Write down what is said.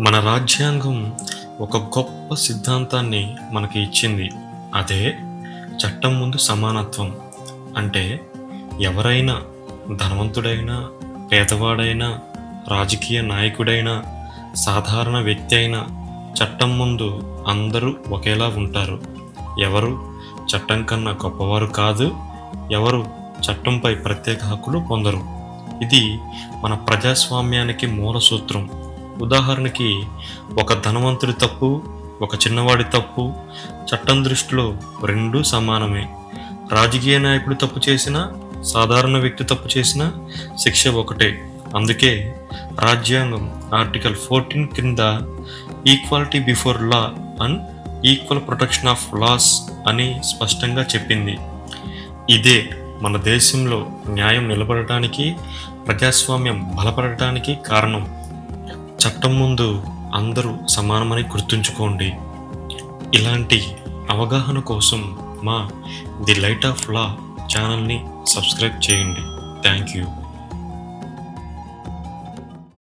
మన రాజ్యాంగం ఒక గొప్ప సిద్ధాంతాన్ని మనకి ఇచ్చింది. అదే చట్టం ముందు సమానత్వం. అంటే ఎవరైనా ధనవంతుడైనా, పేదవాడైనా, రాజకీయ నాయకుడైనా, సాధారణ వ్యక్తి అయినా చట్టం ముందు అందరూ ఒకేలా ఉంటారు. ఎవరు చట్టం కన్నా గొప్పవారు కాదు. ఎవరు చట్టంపై ప్రత్యేక హక్కులు పొందరు. ఇది మన ప్రజాస్వామ్యానికి మూల సూత్రం. ఉదాహరణకి, ఒక ధనవంతుడి తప్పు, ఒక చిన్నవాడి తప్పు చట్టం దృష్టిలో రెండూ సమానమే. రాజకీయ నాయకుడు తప్పు చేసినా, సాధారణ వ్యక్తి తప్పు చేసినా శిక్ష ఒకటే. అందుకే రాజ్యాంగం ఆర్టికల్ 14 కింద equality before law and equal protection of laws అని స్పష్టంగా చెప్పింది. ఇదే మన దేశంలో న్యాయం నిలబడటానికి, ప్రజాస్వామ్యం బలపడటానికి కారణం. చట్టం ముందు అందరూ సమానమని గుర్తుంచుకోండి. ఇలాంటి అవగాహన కోసం మా ది లైట్ ఆఫ్ లా ఛానల్ని సబ్స్క్రైబ్ చేయండి. Thank you.